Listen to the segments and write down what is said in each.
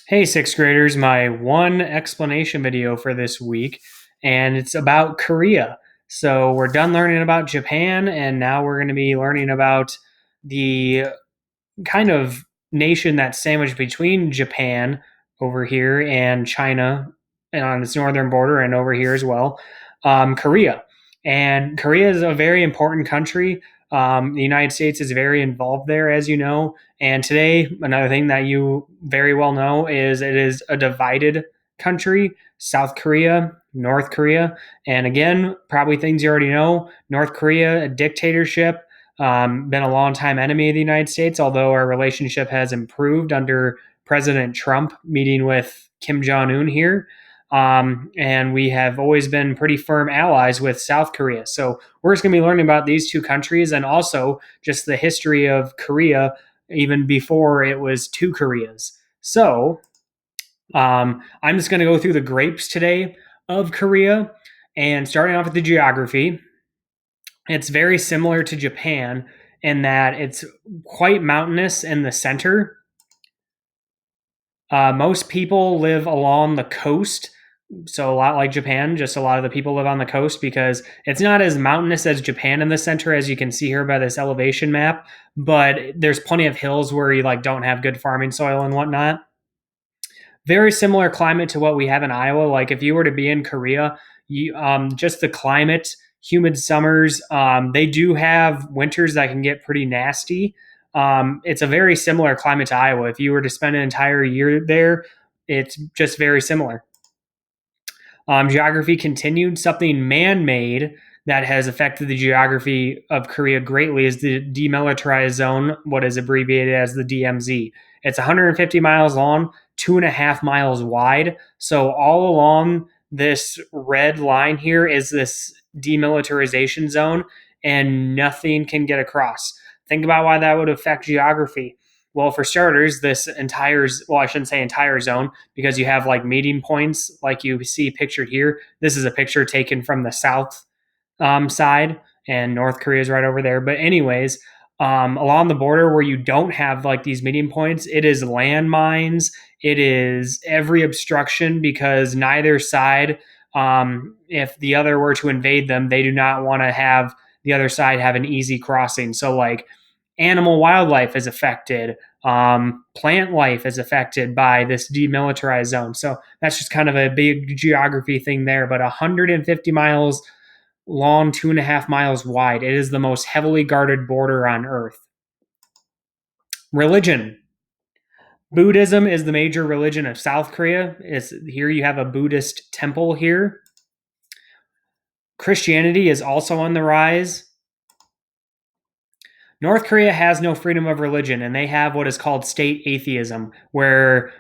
Hey, sixth graders, my one explanation video for this week, and it's about Korea. So, we're done learning about Japan, and now we're going to be learning about the kind of nation that's sandwiched between Japan over here and China and on its northern border and over here as well, Korea. And Korea is a very important country. The United States is very involved there, as you know. And today, another thing that you very well know is it is a divided country: South Korea, North Korea. And again, probably things you already know: North Korea, a dictatorship, been a long-time enemy of the United States, although our relationship has improved under President Trump meeting with Kim Jong Un here. And we have always been pretty firm allies with South Korea. So we're just going to be learning about these two countries and also just the history of Korea even before it was two Koreas. So I'm just going to go through the grapes today of Korea and starting off with the geography. It's very similar to Japan in that it's quite mountainous in the center. Most people live along the coast, so a lot like Japan, just a lot of the people live on the coast because it's not as mountainous as Japan in the center, as you can see here by this elevation map. But there's plenty of hills where you like don't have good farming soil and whatnot. Very similar climate to what we have in Iowa. Like if you were to be in Korea, just the climate, humid summers. They do have winters that can get pretty nasty. It's a very similar climate to Iowa. If you were to spend an entire year there, it's just very similar. Geography continued. Something man made that has affected the geography of Korea greatly is the demilitarized zone, what is abbreviated as the DMZ. It's 150 miles long, 2.5 miles wide. So, all along this red line here is this demilitarization zone, and nothing can get across. Think about why that would affect geography. Well, for starters, this entire, well, I shouldn't say entire zone, because you have like meeting points like you see pictured here. This is a picture taken from the south side, and North Korea is right over there. But, anyways, along the border where you don't have like these meeting points, it is landmines, it is every obstruction because neither side, if the other were to invade them, they do not want to have the other side have an easy crossing. So, like, animal wildlife is affected, plant life is affected by this demilitarized zone. So that's just kind of a big geography thing there. But 150 miles long, 2.5 miles wide. It is the most heavily guarded border on Earth. Religion. Buddhism is the major religion of South Korea. Here you have a Buddhist temple here. Christianity is also on the rise. North Korea has no freedom of religion, and they have what is called state atheism, where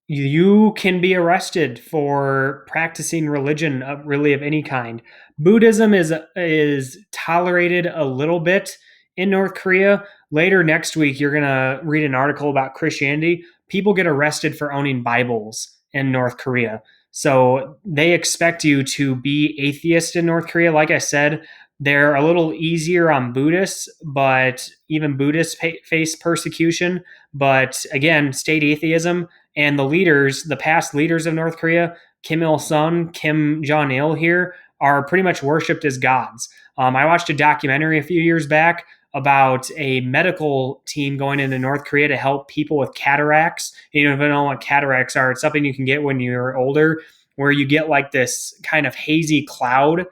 you can be arrested for practicing religion really of any kind. Buddhism is tolerated a little bit in North Korea. Later next week, you're gonna read an article about Christianity. People get arrested for owning Bibles in North Korea. So they expect you to be atheist in North Korea. Like I said, they're a little easier on Buddhists, but even Buddhists face persecution. But again, state atheism, and the leaders, the past leaders of North Korea, Kim Il Sung, Kim Jong Il here, are pretty much worshipped as gods. I watched a documentary a few years back about a medical team going into North Korea to help people with cataracts. You don't even know what cataracts are. It's something you can get when you're older, where you get like this kind of hazy cloud.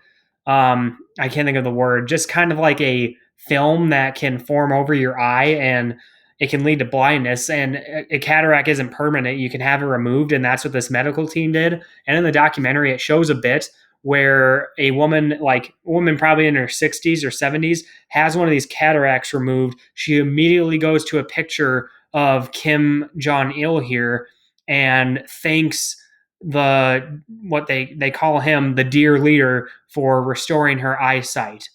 I can't think of the word, just kind of like a film that can form over your eye, and it can lead to blindness. And a cataract isn't permanent. You can have it removed, and that's what this medical team did. And in the documentary, it shows a bit where a woman, like a woman probably in her 60s or 70s, has one of these cataracts removed. She immediately goes to a picture of Kim Jong Il here and thanks what they call him, the dear leader, for restoring her eyesight.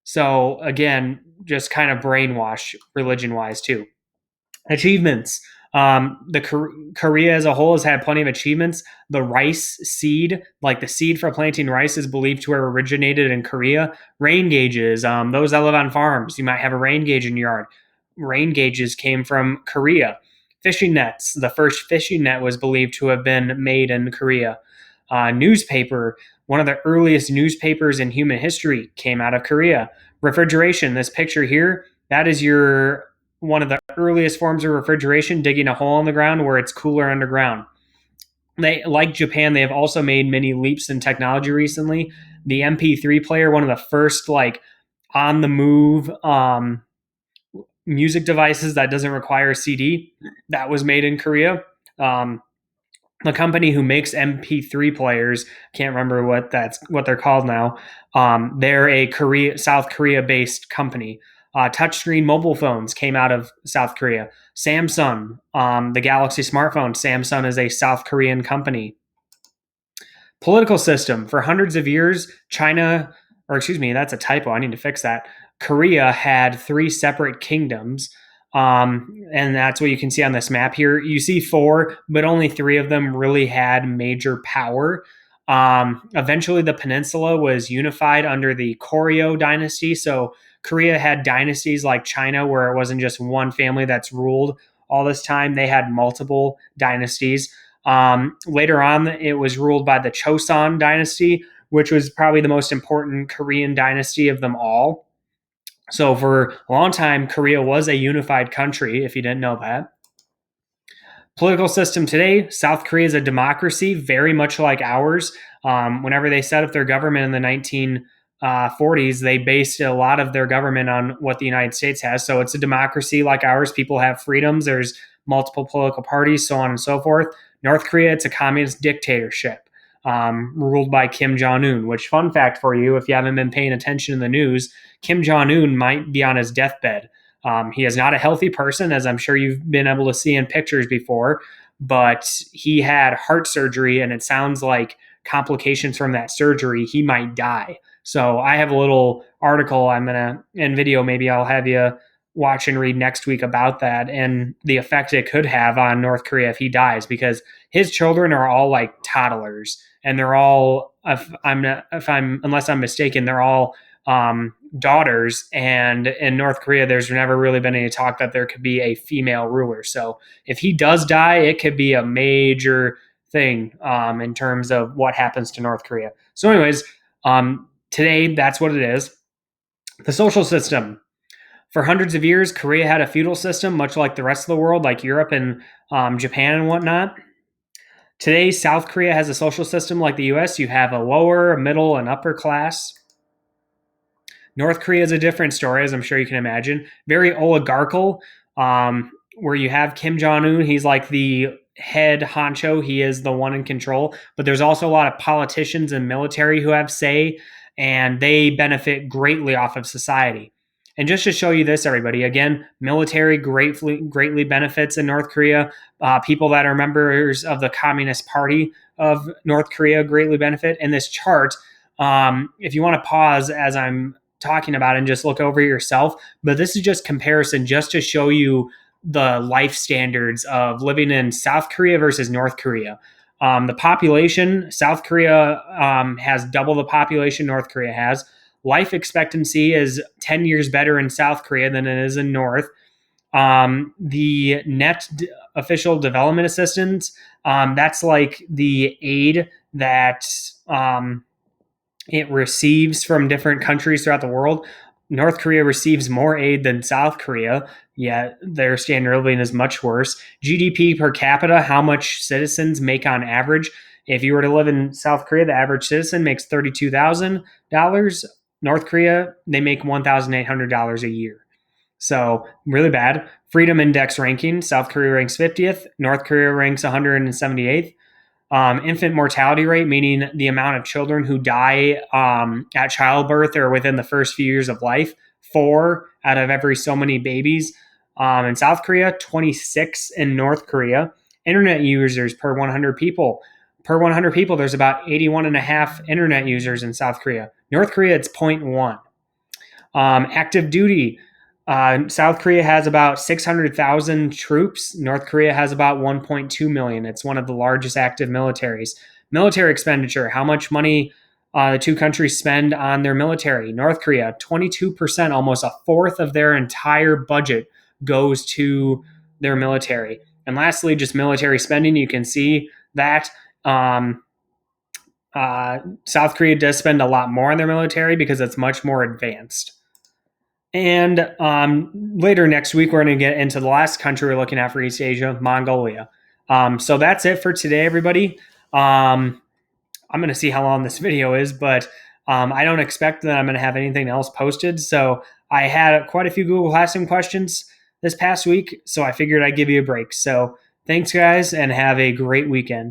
So again, just kind of brainwash religion wise too. Achievements. Korea as a whole has had plenty of achievements. The rice seed, like the seed for planting rice, is believed to have originated in Korea. Rain gauges. Those that live on farms, you might have a rain gauge in your yard. Rain gauges came from Korea. Fishing nets. The first fishing net was believed to have been made in Korea. Newspaper. One of the earliest newspapers in human history came out of Korea. Refrigeration. This picture here, that is one of the earliest forms of refrigeration, digging a hole in the ground where it's cooler underground. They, like Japan, they have also made many leaps in technology recently. The MP3 player, one of the first like on the move music devices that doesn't require a CD, that was made in Korea. The company who makes MP3 players, can't remember what they're called now. They're a South Korea based company. Touchscreen mobile phones came out of South Korea. Samsung, the Galaxy smartphone, Samsung is a South Korean company. Political system. For hundreds of years, that's a typo. I need to fix that. Korea had 3 separate kingdoms. And that's what you can see on this map here. You see 4, but only 3 of them really had major power. Eventually, the peninsula was unified under the Koryo dynasty. So Korea had dynasties like China, where it wasn't just one family that's ruled all this time. They had multiple dynasties. Later on, it was ruled by the Choson dynasty, which was probably the most important Korean dynasty of them all. So for a long time, Korea was a unified country, if you didn't know that. Political system today, South Korea is a democracy, very much like ours. Whenever they set up their government in the 1940s, they based a lot of their government on what the United States has. So it's a democracy like ours. People have freedoms. There's multiple political parties, so on and so forth. North Korea, it's a communist dictatorship ruled by Kim Jong-un, which, fun fact for you, if you haven't been paying attention in the news, Kim Jong-un might be on his deathbed. He is not a healthy person, as I'm sure you've been able to see in pictures before, but he had heart surgery, and it sounds like complications from that surgery, he might die. So I have a little article in video, maybe I'll have you watch and read next week about that and the effect it could have on North Korea if he dies, because his children are all like toddlers, and they're all, unless I'm mistaken, they're all daughters. And in North Korea, there's never really been any talk that there could be a female ruler. So if he does die, it could be a major thing in terms of what happens to North Korea. So anyways, today, that's what it is. The social system. For hundreds of years, Korea had a feudal system, much like the rest of the world, like Europe and Japan and whatnot. Today, South Korea has a social system like the US. You have a lower, a middle, and upper class. North Korea is a different story, as I'm sure you can imagine. Very oligarchical, where you have Kim Jong-un. He's like the head honcho. He is the one in control. But there's also a lot of politicians and military who have say, and they benefit greatly off of society. And just to show you this, everybody, again, military greatly benefits in North Korea. People that are members of the Communist Party of North Korea greatly benefit. And this chart, if you want to pause as I'm talking about it and just look over yourself, but this is just comparison just to show you the life standards of living in South Korea versus North Korea. The population, South Korea has double the population North Korea has. Life expectancy is 10 years better in South Korea than it is in North. The net official development assistance, that's like the aid that it receives from different countries throughout the world. North Korea receives more aid than South Korea, yet their standard of living is much worse. GDP per capita, how much citizens make on average. If you were to live in South Korea, the average citizen makes $32,000. North Korea, they make $1,800 a year. So really bad. Freedom Index ranking, South Korea ranks 50th. North Korea ranks 178th. Infant mortality rate, meaning the amount of children who die at childbirth or within the first few years of life, 4 out of every so many babies. In South Korea, 26 in North Korea. Internet users per 100 people. Per 100 people, there's about 81 and a half internet users in South Korea. North Korea, it's 0.1. Active duty. South Korea has about 600,000 troops. North Korea has about 1.2 million. It's one of the largest active militaries. Military expenditure, how much money the two countries spend on their military. North Korea, 22%, almost a fourth of their entire budget goes to their military. And lastly, just military spending. You can see that South Korea does spend a lot more on their military because it's much more advanced. And later next week, we're going to get into the last country we're looking at for East Asia, Mongolia. So that's it for today, everybody. I'm going to see how long this video is, but I don't expect that I'm going to have anything else posted. So I had quite a few Google Classroom questions this past week, so I figured I'd give you a break. So thanks, guys, and have a great weekend.